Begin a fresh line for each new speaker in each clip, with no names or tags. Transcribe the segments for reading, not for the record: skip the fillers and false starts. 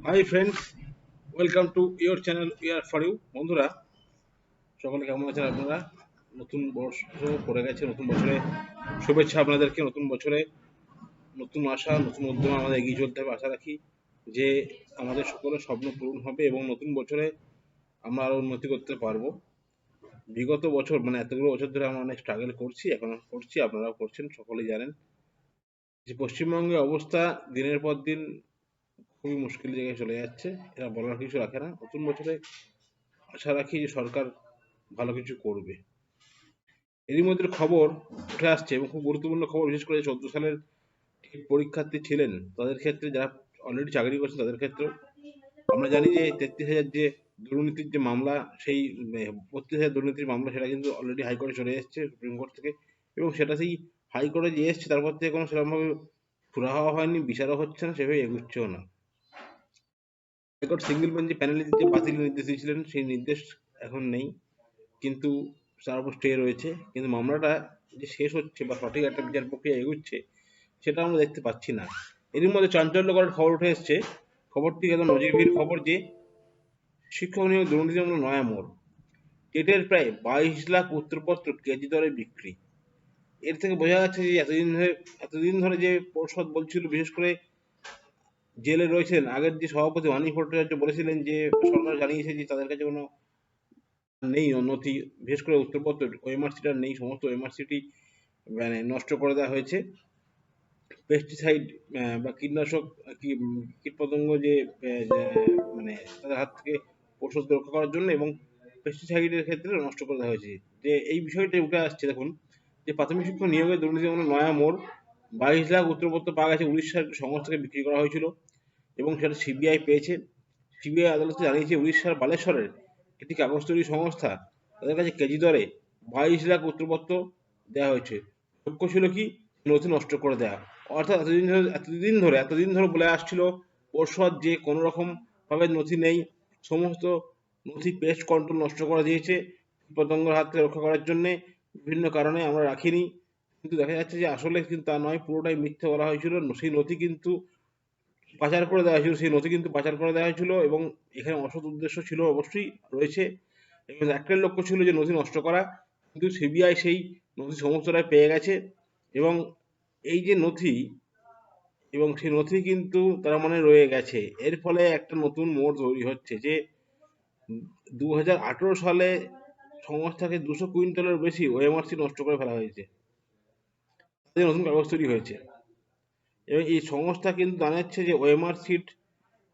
High friends, welcome to your channel year for you. বন্ধুরা, সকলে কেমন আছেন আপনারা? নতুন বর্ষ পড়ে গেছে, নতুন বছরে শুভেচ্ছা আপনাদেরকে। নতুন বছরে নতুন আশা, নতুন উদ্যমে আমাদের এগিয়ে চলতে হবে। আশা রাখি যে আমাদের সকলের স্বপ্ন পূরণ হবে এবং নতুন বছরে আমরা আরো উন্নতি করতে পারবো। বিগত বছর মানে এতগুলো বছর ধরে আমরা অনেক স্ট্রাগল করছি, এখনো করছি, আপনারাও করছেন, সকলেই জানেন যে পশ্চিমবঙ্গের অবস্থা দিনের পর দিন খুবই মুশকিল জায়গায় চলে যাচ্ছে। এরা বলার কিছু রাখে না। নতুন বছরে আশা রাখি যে সরকার ভালো কিছু করবে। এরই মধ্যে খবর উঠে আসছে এবং খুব গুরুত্বপূর্ণ খবর, বিশেষ করে 14 সালের পরীক্ষার্থী ছিলেন তাদের ক্ষেত্রে, যারা অলরেডি চাকরি করছেন তাদের ক্ষেত্রেও আমরা জানি যে 33,000 যে দুর্নীতির যে মামলা, সেই 32,000 দুর্নীতির মামলা, সেটা কিন্তু অলরেডি হাইকোর্টে চলে এসেছে সুপ্রিম কোর্ট থেকে। এবং সেটা সেই হাইকোর্টে যে এসছে তারপর থেকে কোনো সেরকমভাবে সুরা হওয়া হয়নি, বিচারও হচ্ছে না, সেভাবে এগুচ্ছেও না। হাইকোর্ট সিঙ্গেল বেঞ্চে প্যানেলে যে বাতিলের নির্দেশ দিয়েছিলেন সেই নির্দেশ এখন নেই, কিন্তু তার উপর স্টে রয়েছে। কিন্তু মামলাটা যে শেষ হচ্ছে বা সঠিক একটা বিচার প্রক্রিয়া এগুচ্ছে, সেটা আমরা দেখতে পাচ্ছি না। এরই মধ্যে চাঞ্চল্যকর খবর উঠে এসছে। খবরটি একদম নজিরবিহীন খবর যে শিক্ষক নিয়োগ দুর্নীতিমূলক নয়া মোড়। টেটের প্রায় 22 লাখ উত্তরপত্র কেজি দরে বিক্রি। এর থেকে বোঝা যাচ্ছে যে এতদিন ধরে যে পর্ষদ বলছিল, বিশেষ করে জেলে রয়েছেন আগের যে সভাপতি মানিক ভট্টাচার্য বলেছিলেন যে সরকার জানিয়েছে যে তাদের কাছে কোনো নেই নথি, বিশেষ করে উত্তরপত্র ওএমআরসিটা নেই, সমস্ত ওএমআরসিটি মানে নষ্ট করে দেওয়া হয়েছে। পেস্টিসাইড বা কীটনাশক, কীটপতঙ্গ যে মানে তাদের হাত থেকে পশুকে রক্ষা করার জন্য, এবং পেস্টিসাইডের ক্ষেত্রে নষ্ট করে দেওয়া হয়েছে। যে এই বিষয়টা উঠে আসছে দেখুন, যে প্রাথমিক শিক্ষক নিয়োগের দুর্নীতি নয়া মোড়। 22 লাখ উত্তরপত্র পাওয়া গেছে উড়িষ্যার একটি সংস্থাকে বিক্রি করা হয়েছিল এবং সেটা সিবিআই পেয়েছে। সিবিআই আদালতে জানিয়েছে উড়িষ্যার বালেশ্বরের একটি কাগজ তৈরি সংস্থা, তাদের কাছে কেজি দরে 22 লাখ উত্তরপত্র দেওয়া হয়েছে। লক্ষ্য ছিল কি? নথি নষ্ট করে দেওয়া। অর্থাৎ এতদিন ধরে বলে আসছিল পর্ষদ যে কোনো রকম ভাবে নথি নেই, সমস্ত নথি পেস্ট কন্ট্রোল নষ্ট করে দিয়েছে পতঙ্গের হাত থেকে রক্ষা করার জন্য, বিভিন্ন কারণে আমরা রাখিনি। কিন্তু দেখা যাচ্ছে যে আসলে কিন্তু তা নয়, পুরোটাই মিথ্যে বলা হয়েছিল। সেই নথি কিন্তু পাচার করে দেওয়া হয়েছিল, সেই নথি কিন্তু পাচার করে দেওয়া হয়েছিল এবং এখানে অসৎ উদ্দেশ্য ছিল অবশ্যই রয়েছে, এবং একটাই লক্ষ্য ছিল যে নথি নষ্ট করা। কিন্তু সিবিআই সেই নথি সমস্তটাই পেয়ে গেছে এবং এই যে নথি, এবং সেই নথি কিন্তু তার মানে রয়ে গেছে। এর ফলে একটা নতুন মোড় তৈরি হচ্ছে যে 2018 সালে সংস্থাকে 200 কুইন্টালের বেশি ওএমআরসি নষ্ট করে ফেলা হয়েছে, তাদের নতুন কাগজ তৈরি হয়েছে। এবং এই সংস্থা কিন্তু জানাচ্ছে যে ওএমআর সিট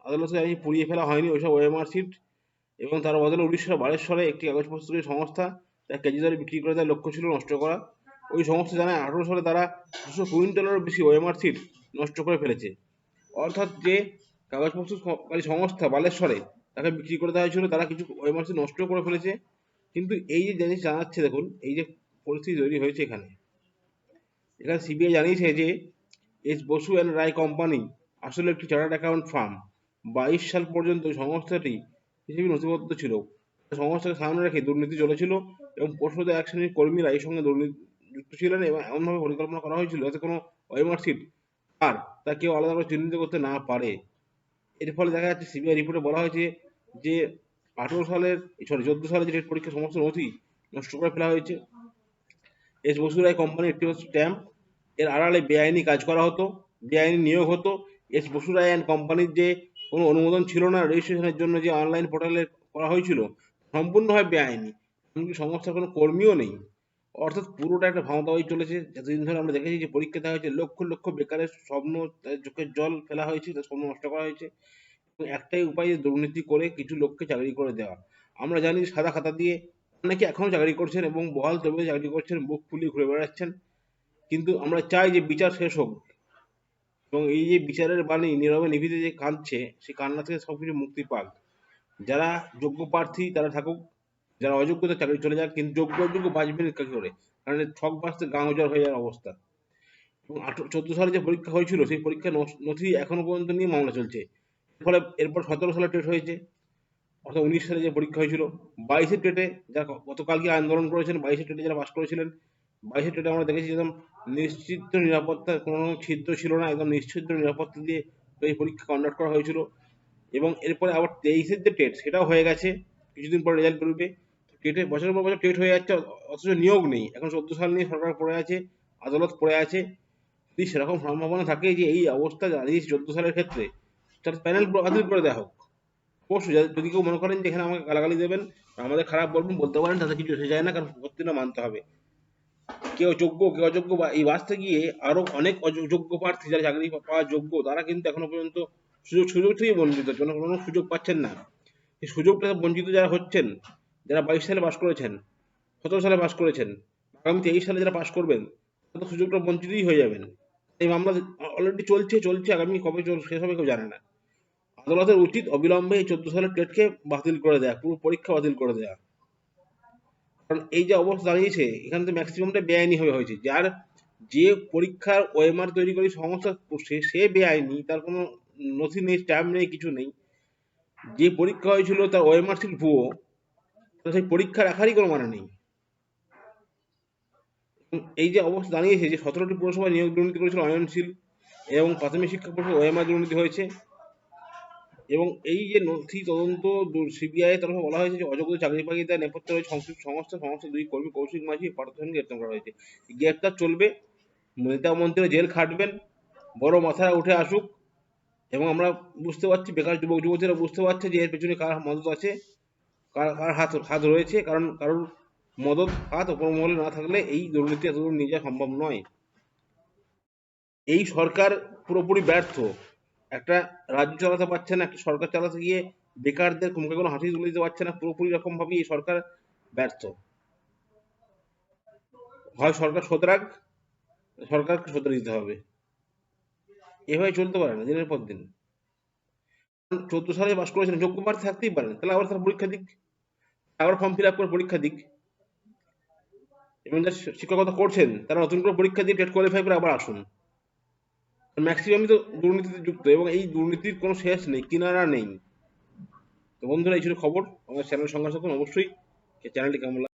আদালতে জানিয়ে পুড়িয়ে ফেলা হয়নি ওইসব ওএমআর সিট, এবং তার বদলে উড়িষ্যার বালেশ্বরে একটি কাগজপত্র তৈরি সংস্থা তা কেজি দরে বিক্রি করে দেওয়ার লক্ষ্য ছিল নষ্ট করা। ওই সংস্থা জানায় 2018 সালে তারা 200 কুইন্টালেরও বেশি ওএমআর সিট নষ্ট করে ফেলেছে। অর্থাৎ যে কাগজপত্রকারী সংস্থা বালেশ্বরে, তাকে বিক্রি করে দেওয়া হয়েছিল, তারা কিছু ওএমআর সিট নষ্ট করে ফেলেছে। কিন্তু এই যে জিনিস জানাচ্ছে দেখুন, এই যে পরিস্থিতি তৈরি হয়েছে এখানে, এখানে সিবিআই জানিয়েছে যে S Basu and Roy company আসলে একটি চার্টার্ড অ্যাকাউন্ট ফার্ম। 22 সাল পর্যন্ত এই সংস্থাটি হিসেবে নথিবদ্ধ ছিল। সংস্থাকে সামনে রেখে দুর্নীতি চলেছিল এবং পর্ষদের এক শ্রেণীর কর্মীরা এই সঙ্গে দুর্নীতি যুক্ত ছিলেন, এবং এমনভাবে পরিকল্পনা করা হয়েছিল যাতে কোনো ওএমআর সিট আর তা কেউ আলাদা করে চিহ্নিত করতে না পারে। এর ফলে দেখা যাচ্ছে সিবিআই রিপোর্টে বলা হয়েছে যে 14 সালে যে টেট পরীক্ষার সমস্ত নথি নষ্ট করে ফেলা হয়েছে। এস বসুরায় কোম্পানির একটি হচ্ছে স্ট্যাম্প, এর আড়ালে বেআইনি কাজ করা হতো, বেআইনি নিয়োগ হতো। এস বসুরায় অ্যান্ড কোম্পানির যে কোনো অনুমোদন ছিল না, রেজিস্ট্রেশনের জন্য যে অনলাইন পোর্টালে করা হয়েছিল সম্পূর্ণভাবে বেআইনি, এমনকি সংস্থার কোনো কর্মীও নেই। অর্থাৎ পুরোটা একটা ভাঁওতা হয়ে চলেছে। যতদিন ধরে আমরা দেখেছি যে পরীক্ষা দেওয়া হয়েছে, লক্ষ লক্ষ বেকারের স্বপ্ন, তাদের চোখের জল ফেলা হয়েছে, তাদের স্বপ্ন নষ্ট করা হয়েছে, এবং একটাই উপায় যে দুর্নীতি করে কিছু লোককে চাকরি করে দেওয়া। আমরা জানি সাদা খাতা দিয়ে অনেকে এখনো চাকরি করছেন এবং বহাল তবিয়তে চাকরি করছেন, বুক ফুলিয়ে ঘুরে বেড়াচ্ছেন। কিন্তু আমরা চাই যে বিচার শেষ হোক এবং এই যে বিচারের বাণী নীরবে নিভৃতে যে কাঁদছে, সেই কান্না থেকে সবকিছু মুক্তি পাক। যারা যোগ্য প্রার্থী তারা থাকুক, যারা অযোগ্য তার চাকরি চলে যাক, কিন্তু যোগ্য অযোগ্য বাঁচবেন কি করে? কারণ ঠক বাঁচতে গাঁ উজাড় হয়ে যাওয়ার অবস্থা। এবং 14 সালে যে পরীক্ষা হয়েছিল সেই পরীক্ষার নথি এখনো পর্যন্ত নিয়ে মামলা চলছে। ফলে এরপর 17 সালে টেট হয়েছে, অর্থাৎ 19 সালে যে পরীক্ষা হয়েছিল। 22-এর টেটে যারা গতকালকে আন্দোলন করেছেন, 22-এর টেটে যারা পাশ করেছিলেন, 22-এর টেটে আমরা দেখেছি একদম নিশ্চিত নিরাপত্তা, কোনো রকম ছিদ্র ছিল না, একদম নিশ্চিদ্র নিরাপত্তা দিয়ে এই পরীক্ষা কন্ডাক্ট করা হয়েছিল। এবং এরপরে আবার 23-এর যে টেট সেটাও হয়ে গেছে, কিছুদিন পরে রেজাল্ট বেরোবে। টেটে বছরের পর বছর টেট হয়ে যাচ্ছে, অথচ নিয়োগ নেই। এখন 14 সাল নিয়ে সরকার পড়ে আছে, আদালত পড়ে আছে। যদি সেরকম সম্ভাবনা থাকে যে এই অবস্থা দাঁড়িয়েছে 14 সালের ক্ষেত্রে, তাহলে প্যানেল বাতিল করে দেওয়া হোক। অবশ্যই যদি কেউ মনে করেন যে এখানে আমাকে গালাগালি দেবেন, আমাদের খারাপ বলবেন, বলতে পারেন, তাতে কিছু এসে যায় না, কারণ প্রত্যেকটা মানতে হবে। কেউ যোগ্য কেউ অযোগ্য, বা এই বাঁচতে গিয়ে আরো অনেক অযোগ্য প্রার্থী যারা চাকরি পাওয়ার যোগ্য, তারা কিন্তু এখনো পর্যন্ত সুযোগ সুযোগ থেকে বঞ্চিত, কোনো সুযোগ পাচ্ছেন না। এই সুযোগটা বঞ্চিত যারা হচ্ছেন, যারা 22 সালে পাশ করেছেন, 17 সালে পাশ করেছেন, আগামী 23 সালে যারা পাশ করবেন, তারা তো সুযোগটা বঞ্চিতই হয়ে যাবেন। এই মামলা অলরেডি চলছে, আগামী কবে শেষ হবে কেউ জানে না। আদালতের উচিত অবিলম্বে এই 14 সালের টেটকে বাতিল করে দেয়া, পুরো পরীক্ষা বাতিল করে দেয়া। কারণ এই যে অবস্থা দাঁড়িয়েছে, এখানে তো ম্যাক্সিমামটা বেআইনি ভাবে হয়েছে। যে পরীক্ষার ওএমআর তৈরি করে সমস্যা করছে সে বেআইনি, তার কোনো নথি নেই, স্ট্যাম্প নেই, কিছু নেই। যে পরীক্ষা হয়েছিল তার ওএমআর শিট ভুয়ো, তো সেই পরীক্ষা রাখারই কোনো মানে নেই। এই যে অবস্থা দাঁড়িয়েছে, যে 17টি পুরসভা নিয়োগ দুর্নীতি করেছিল অয়নশীল, এবং প্রাথমিক শিক্ষা পরিষদ ওএমআর দুর্নীতি হয়েছে। এবং এই যে নথি তদন্ত সিবিআই এর তরফে বলা হয়েছে যে অযোগ্য চাকরি পাকিয়ে দেওয়ার নেপথ্যে রয়েছে সংশ্লিষ্ট সংস্থা 2 কর্মী কৌশিক মাঝি ও পার্থ সেনকে গ্রেপ্তার করা হয়েছে। গ্রেপ্তার চলবে, নেতা মন্ত্রীরা জেল খাটবেন, বড় মাথায় উঠে আসুক। এবং আমরা বুঝতে পারছি, বেকার যুবক যুবতীরা বুঝতে পারছে যে এর পেছনে কার মদত আছে, কার কার হাত হাত রয়েছে। কারণ কারোর মদত হাত ওপর মহলে না থাকলে এই দুর্নীতি এতদূর নিয়ে যাওয়া সম্ভব নয়। এই সরকার পুরোপুরি ব্যর্থ। একটা রাজ্য চালাতে পারছে না, একটা সরকার চালাতে গিয়ে বেকারদের মুখে কোনো হাসি তুলে দিতে পারছে না, পুরোপুরি রকম ভাবে এই সরকার ব্যর্থ। হয় সরকার শোধরাক, সরকারকে শোধরে দিতে হবে। এভাবে চলতে পারে না দিনের পর দিন। 14 সালে পাশ করেছেন, যোগ্য প্রার্থী থাকতেই পারেন, তাহলে আবার তারা পরীক্ষা দিক, আবার ফর্ম ফিল আপ করে পরীক্ষা দিক। এবং যারা শিক্ষকতা করছেন তারা নতুন করে পরীক্ষা দিয়ে টেট কোয়ালিফাই করে আবার আসুন। ম্যাক্সিমামই তো দুর্নীতিতে যুক্ত, এবং এই দুর্নীতির কোনো শেষ নেই, কিনারা নেই। তো বন্ধুরা, এই ছিল খবর। আমার চ্যানেল সঙ্গে থাকুন অবশ্যই। চ্যানেলটি কেমন